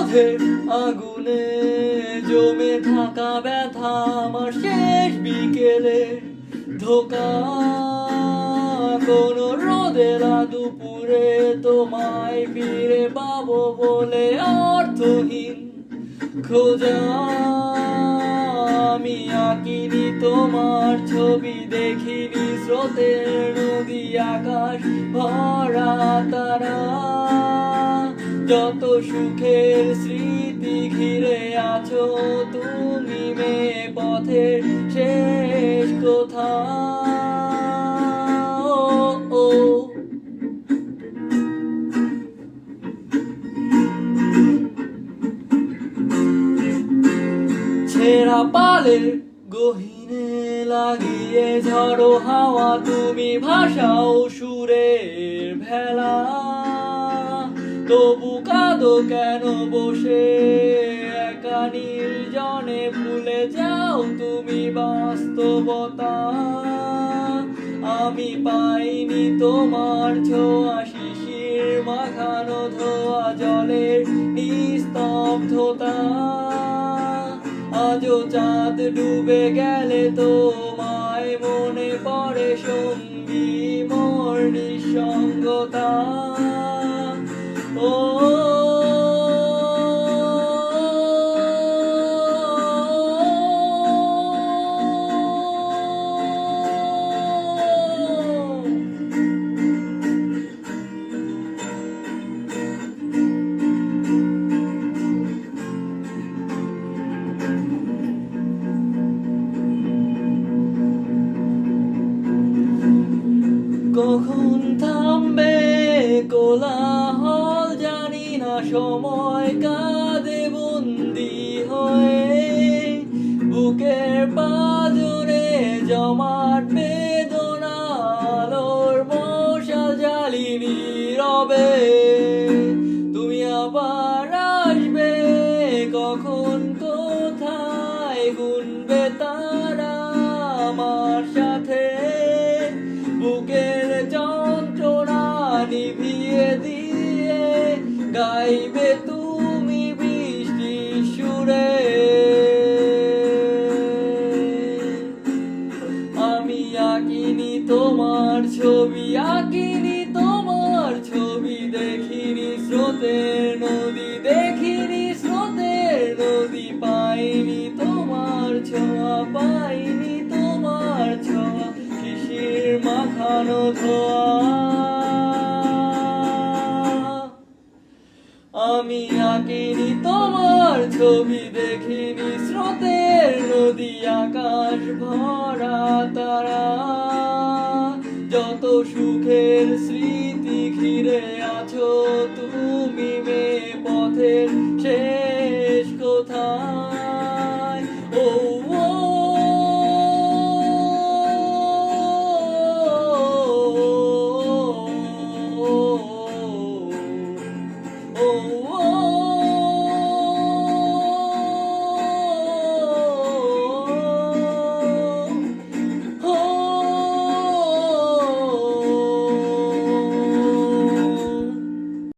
ক্রোধের আগুনে জমে থাকা ব্যথা আমার শেষ বিকেলে ধোকা কোন রোদেলা দুপুরে তোমায় ফিরে পাবো বলে অর্থহীন খোঁজা আমি আঁকিনি তোমার ছবি দেখিনি স্রোতের নদী আকাশ ভরা তারা যত সুখের স্মৃতি ঘিরে আছো তুমি মেয়ে পথের শেষ কোথা ছেঁড়া পালের গহীনে লাগিয়ে ঝড়ো হাওয়া তুমি ভাষাও সুরের ভেলা তবু কাঁদো কেন বসে একা নির্জনে ভুলে যাও তুমি বাস্তবতা আমি পাইনি তোমার ছোঁয়া শিশির মাখানো ধোয়া জলের নিস্তব্ধতা আজও চাঁদ ডুবে গেলে তোমায় মনে পড়ে সঙ্গী মোর নিঃসঙ্গতা ও কখন থামবে কোলাহল জানি না সময় কাঁদে বন্দি হয়ে বুকের পাজরে জমাট বেদনা আলোর মশাল জ্বালি নীরবে তুমি আবার আসবে কখন কোথায় গুনবে তারা আমার সাথে বুকের যন্ত্রণা নিভিয়ে দিয়ে গাইবে তুমি বৃষ্টি সুরে আমি আঁকিনি তোমার ছবি আঁকিনি তোমার ছবি দেখিনি স্রোতের নদী পাইনি তোমার ছোঁয়া পাইনি তোমার ছোঁয়া শিশির মাখানো ধোয়া আমি আঁকিনি তোমার ছবি দেখিনি স্রোতের নদী আকাশ ভরা তারা যত সুখের স্মৃতি ঘিরে আছো তুমি মেয়ে পথের শেষ